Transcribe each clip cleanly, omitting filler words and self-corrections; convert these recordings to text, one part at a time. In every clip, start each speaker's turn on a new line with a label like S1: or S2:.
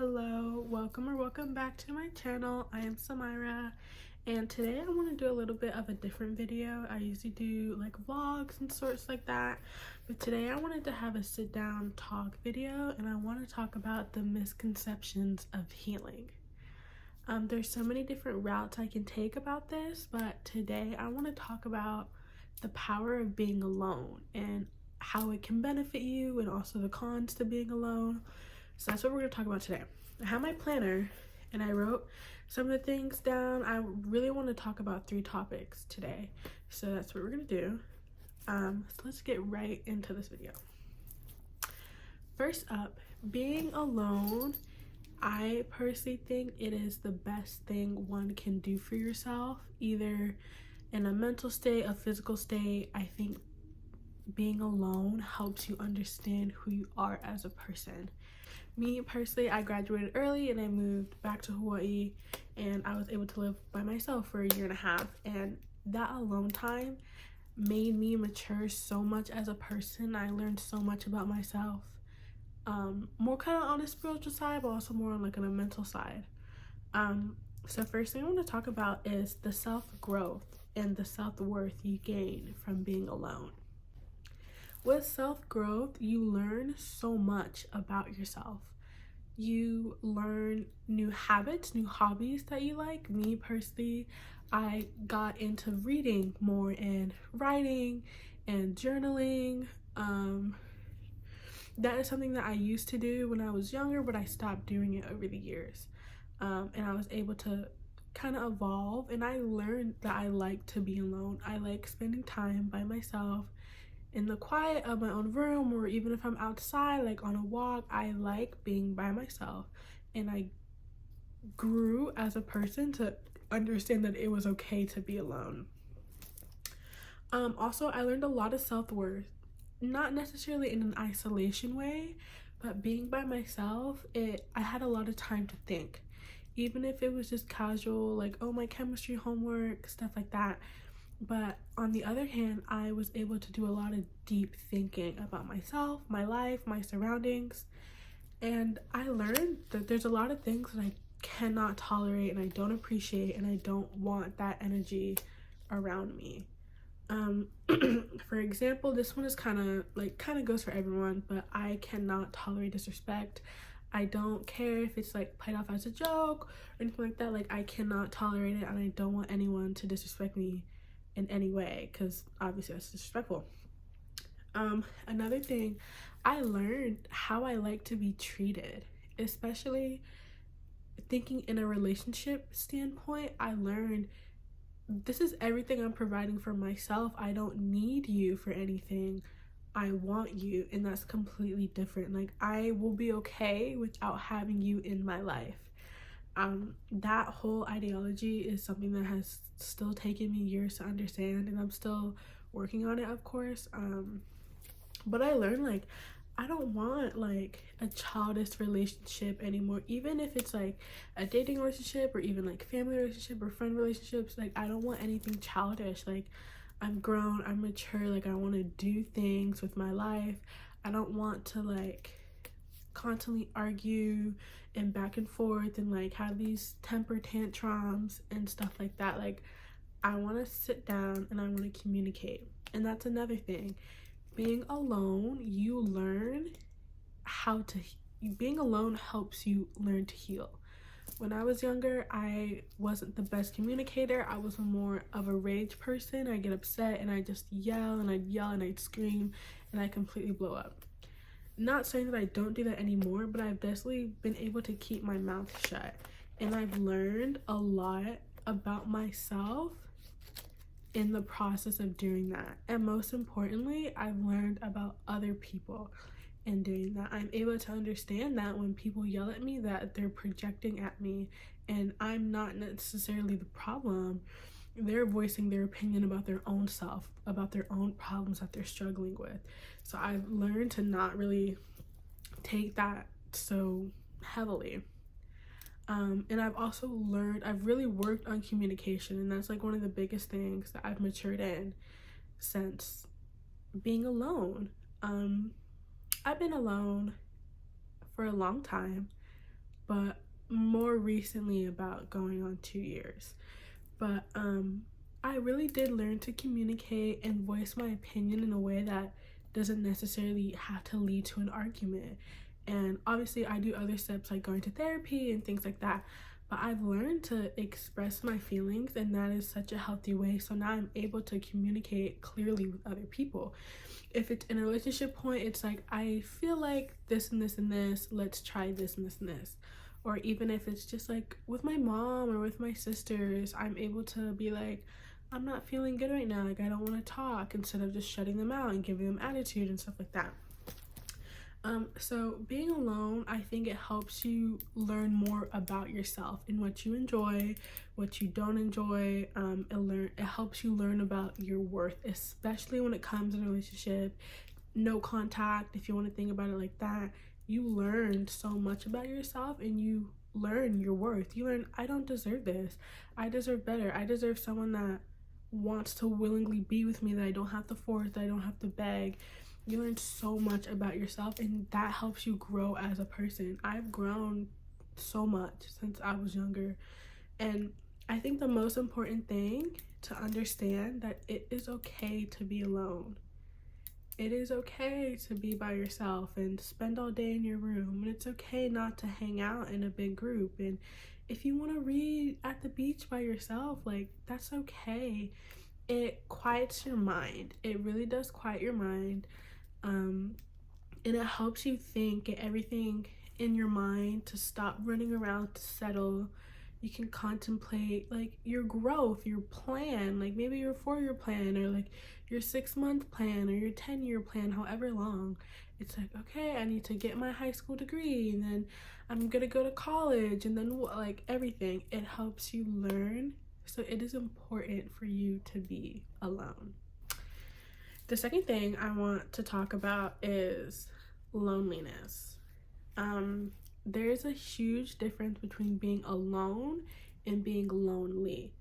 S1: Hello, welcome back to my channel. I am Samira, and today I want to do a little bit of a different video. I usually do like vlogs and sorts like that, but today I wanted to have a sit down talk video, and I want to talk about the misconceptions of healing. There's so many different routes I can take about this, but today I want to talk about the power of being alone and how it can benefit you, and also the cons to being alone. So that's what we're going to talk about today. I have my planner and I wrote some of the things down. I really want to talk about 3 topics today. So that's what we're going to do. So let's get right into this video. First up, being alone. I personally think it is the best thing one can do for yourself, either in a mental state, a physical state. I think being alone helps you understand who you are as a person. Me personally, I graduated early and I moved back to Hawaii, and I was able to live by myself for a year and a half, and that alone time made me mature so much as a person. I learned so much about myself, more kind of on a spiritual side, but also more on like on a mental side. So first thing I want to talk about is the self-growth and the self-worth you gain from being alone. With self-growth, you learn so much about yourself. You learn new habits, new hobbies that you like. Me personally, I got into reading more and writing and journaling. That is something that I used to do when I was younger, but I stopped doing it over the years. And I was able to kind of evolve, and I learned that I like to be alone. I like spending time by myself in the quiet of my own room, or even if I'm outside like on a walk. I like being by myself, and I grew as a person to understand that it was okay to be alone. Also, I learned a lot of self-worth, not necessarily in an isolation way, but being by myself, I had a lot of time to think, even if it was just casual, like, oh, my chemistry homework, stuff like that. But on the other hand, I was able to do a lot of deep thinking about myself, my life, my surroundings. And I learned that there's a lot of things that I cannot tolerate and I don't appreciate, and I don't want that energy around me. For example, this one is kind of goes for everyone, but I cannot tolerate disrespect. I don't care if it's like played off as a joke or anything like that. Like, I cannot tolerate it, and I don't want anyone to disrespect me in any way, because obviously that's disrespectful. Another thing, I learned how I like to be treated, especially thinking in a relationship standpoint. I learned this is everything I'm providing for myself. I don't need you for anything. I want you, and that's completely different. Like, I will be okay without having you in my life. That whole ideology is something that has still taken me years to understand, and I'm still working on it, of course. But I learned, like, I don't want like a childish relationship anymore, even if it's like a dating relationship or even like family relationship or friend relationships. Like, I don't want anything childish. Like, I'm grown, I'm mature, like, I want to do things with my life. I don't want to like constantly argue and back and forth and like have these temper tantrums and stuff like that. Like, I want to sit down and I want to communicate. And that's another thing. Being alone, you learn how to being alone helps you learn to heal. When I was younger, I wasn't the best communicator. I was more of a rage person. I get upset and I just yell and I'd scream and I completely blow up. Not saying that I don't do that anymore, but I've definitely been able to keep my mouth shut, and I've learned a lot about myself in the process of doing that. And most importantly, I've learned about other people in doing that. I'm able to understand that when people yell at me, that they're projecting at me, and I'm not necessarily the problem. They're voicing their opinion about their own self, about their own problems that they're struggling with. So I've learned to not really take that so heavily. And I've really worked on communication, and that's like one of the biggest things that I've matured in since being alone. I've been alone for a long time, but more recently about going on 2 years. But I really did learn to communicate and voice my opinion in a way that doesn't necessarily have to lead to an argument. And obviously I do other steps like going to therapy and things like that, but I've learned to express my feelings, and that is such a healthy way. So now I'm able to communicate clearly with other people. If it's in a relationship point, it's like, I feel like this and this and this, let's try this and this and this. Or even if it's just like with my mom or with my sisters, I'm able to be like, I'm not feeling good right now, like I don't want to talk, instead of just shutting them out and giving them attitude and stuff like that. So being alone, I think it helps you learn more about yourself and what you enjoy, what you don't enjoy. It helps you learn about your worth, especially when it comes in a relationship. No contact, if you want to think about it like that, you learn so much about yourself, and you learn your worth. You learn, I don't deserve this, I deserve better, I deserve someone that wants to willingly be with me, that I don't have to force, that I don't have to beg. You learn so much about yourself, and that helps you grow as a person. I've grown so much since I was younger, and I think the most important thing to understand that it is okay to be alone. It is okay to be by yourself and spend all day in your room, and it's okay not to hang out in a big group. And if you want to read at the beach by yourself, like, that's okay. It quiets your mind. It really does quiet your mind. And it helps you think, get everything in your mind to stop running around, to settle. You can contemplate like your growth, your plan, like maybe your 4-year plan, or like your 6-month plan, or your 10-year plan, however long. It's like, okay, I need to get my high school degree, and then I'm gonna go to college, and then like everything. It helps you learn. So it is important for you to be alone. The second thing I want to talk about is loneliness. There's a huge difference between being alone and being lonely.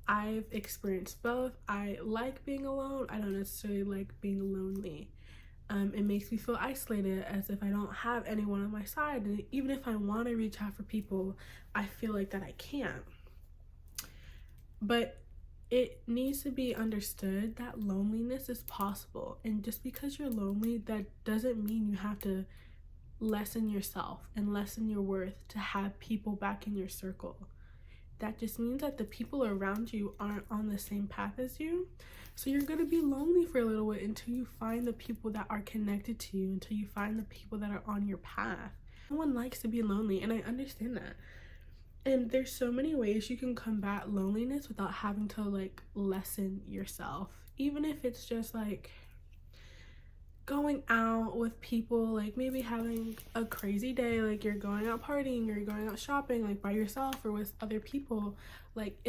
S1: I've experienced both. I like being alone. I don't necessarily like being lonely. It makes me feel isolated, as if I don't have anyone on my side. And even if I want to reach out for people, I feel like that I can't. But it needs to be understood that loneliness is possible. And just because you're lonely, that doesn't mean you have to lessen yourself and lessen your worth to have people back in your circle. That just means that the people around you aren't on the same path as you. So you're going to be lonely for a little bit until you find the people that are connected to you, until you find the people that are on your path. No one likes to be lonely, and I understand that. And there's so many ways you can combat loneliness without having to like lessen yourself. Even if it's just like going out with people, like maybe having a crazy day, like you're going out partying or you're going out shopping, like by yourself or with other people. Like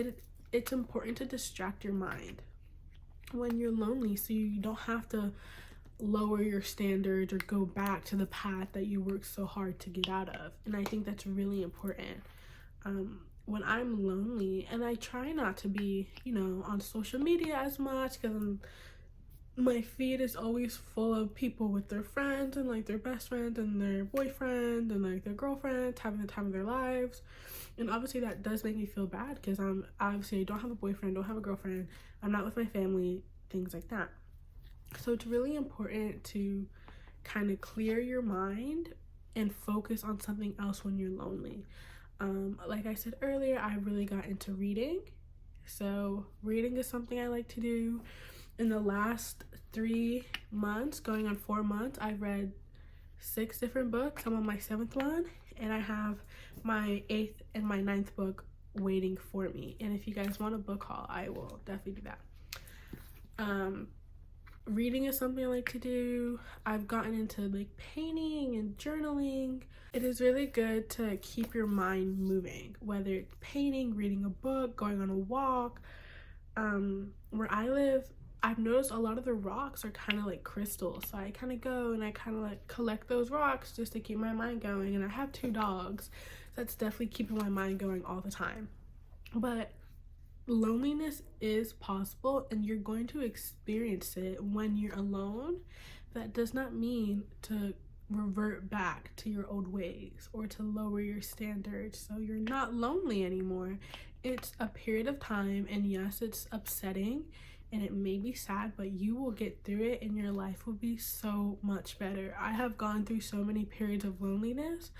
S1: it's important to distract your mind when you're lonely, so you don't have to lower your standards or go back to the path that you worked so hard to get out of. And I think that's really important. When I'm lonely, and I try not to be, on social media as much, because my feed is always full of people with their friends and like their best friend and their boyfriend and like their girlfriends having the time of their lives. And obviously that does make me feel bad, because I don't have a boyfriend, don't have a girlfriend, I'm not with my family, things like that. So it's really important to kind of clear your mind and focus on something else when you're lonely. Like I said earlier, I really got into reading. So reading is something I like to do. In the last 3 months, going on 4 months, I've read 6 different books. I'm on my 7th one, and I have my 8th and my 9th book waiting for me. And if you guys want a book haul, I will definitely do that. Reading is something I like to do. I've gotten into like painting and journaling. It is really good to keep your mind moving, whether it's painting, reading a book, going on a walk. Where I live, I've noticed a lot of the rocks are kind of like crystals, so I kind of go and I kind of like collect those rocks just to keep my mind going. And I have 2 dogs, so that's definitely keeping my mind going all the time. But loneliness is possible, and you're going to experience it when you're alone. That does not mean to revert back to your old ways or to lower your standards so you're not lonely anymore. It's a period of time, and yes, it's upsetting and it may be sad, but you will get through it and your life will be so much better. I have gone through so many periods of loneliness.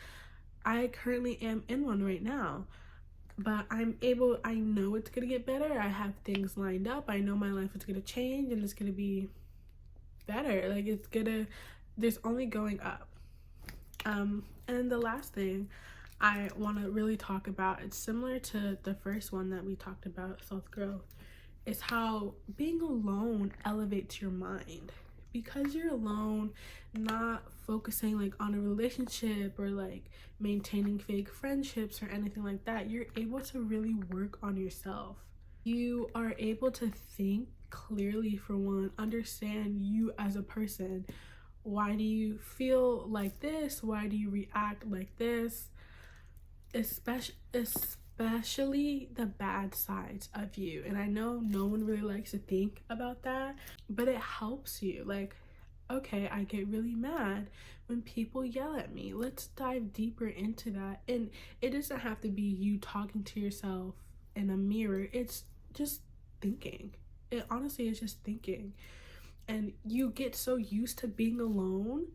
S1: I currently am in one right now, but I know it's gonna get better. I have things lined up. I know my life is gonna change and it's gonna be better. Like, there's only going up. And the last thing I want to really talk about, it's similar to the first one that we talked about, self-growth, is how being alone elevates your mind. Because you're alone, not focusing like on a relationship or like maintaining fake friendships or anything like that, you're able to really work on yourself. You are able to think clearly, for one, understand you as a person. Why do you feel like this? Why do you react like this? Especially the bad sides of you. And I know no one really likes to think about that, but it helps you. Like, okay, I get really mad when people yell at me. Let's dive deeper into that. And it doesn't have to be you talking to yourself in a mirror. It's just thinking. It honestly is just thinking. And you get so used to being alone,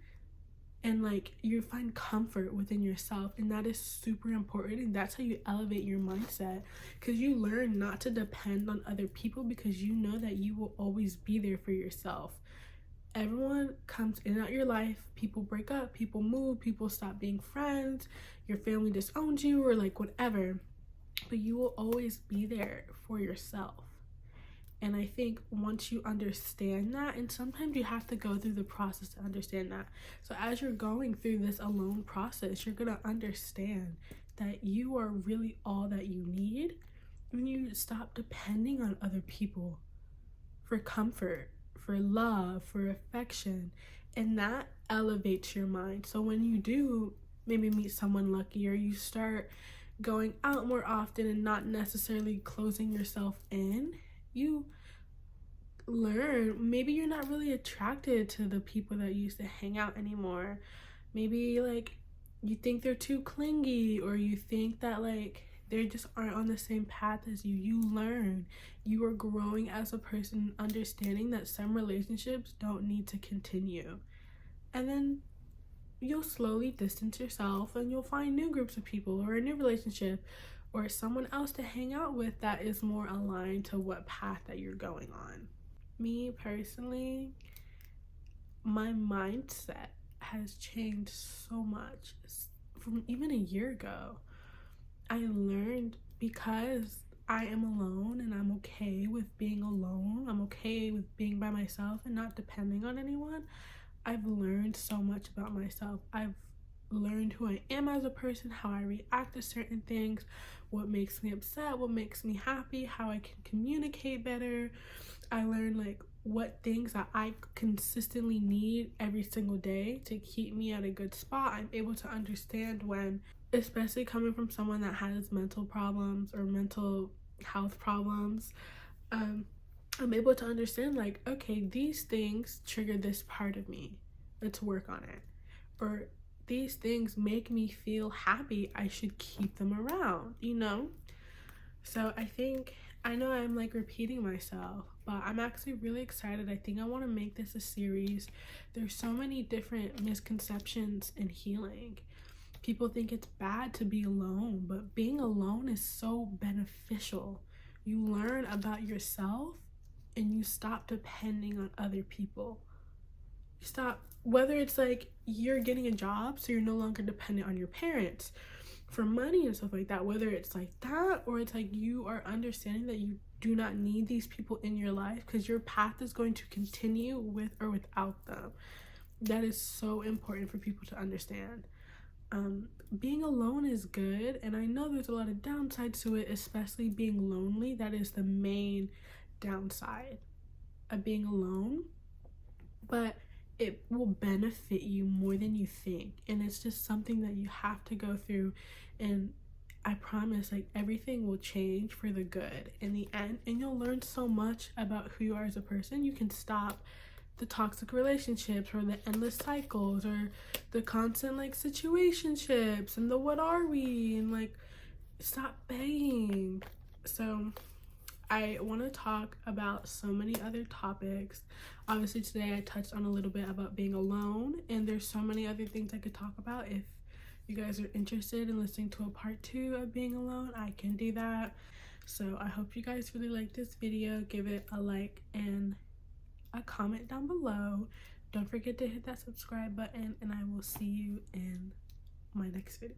S1: and like you find comfort within yourself, and that is super important. And that's how you elevate your mindset, because you learn not to depend on other people, because you know that you will always be there for yourself. Everyone comes in and out your life. People break up, people move, people stop being friends, your family disowns you, or like whatever, but you will always be there for yourself. And I think once you understand that, and sometimes you have to go through the process to understand that. So as you're going through this alone process, you're gonna understand that you are really all that you need when you stop depending on other people for comfort, for love, for affection. And that elevates your mind. So when you do maybe meet someone lucky, or you start going out more often and not necessarily closing yourself in, you learn maybe you're not really attracted to the people that used to hang out anymore. Maybe like you think they're too clingy, or you think that like they just aren't on the same path as you. You learn, you are growing as a person, understanding that some relationships don't need to continue. And then you'll slowly distance yourself, and you'll find new groups of people or a new relationship or someone else to hang out with that is more aligned to what path that you're going on. Me personally, my mindset has changed so much from even a year ago. I learned, because I am alone and I'm okay with being alone, I'm okay with being by myself and not depending on anyone. I've learned so much about myself. I've learned who I am as a person, how I react to certain things, what makes me upset, what makes me happy, how I can communicate better. I learned like what things that I consistently need every single day to keep me at a good spot. I'm able to understand when, especially coming from someone that has mental problems or mental health problems, I'm able to understand like, okay, these things trigger this part of me. Let's work on it. Or these things make me feel happy. I should keep them around, you know? So I know I'm like repeating myself, but I'm actually really excited. I think I want to make this a series. There's so many different misconceptions in healing. People think it's bad to be alone, but being alone is so beneficial. You learn about yourself and you stop depending on other people. You stop, whether it's like you're getting a job so you're no longer dependent on your parents for money and stuff like that, whether it's like that, or it's like you are understanding that you do not need these people in your life because your path is going to continue with or without them. That is so important for people to understand. Being alone is good, and I know there's a lot of downsides to it, especially being lonely. That is the main downside of being alone, but it will benefit you more than you think, and it's just something that you have to go through. And I promise, like, everything will change for the good in the end, and you'll learn so much about who you are as a person. You can stop the toxic relationships or the endless cycles or the constant like situationships and the what are we and like stop begging. So I want to talk about so many other topics. Obviously today I touched on a little bit about being alone, and there's so many other things I could talk about. If you guys are interested in listening to a part 2 of being alone, I can do that. So I hope you guys really like this video. Give it a like and a comment down below. Don't forget to hit that subscribe button, and I will see you in my next video.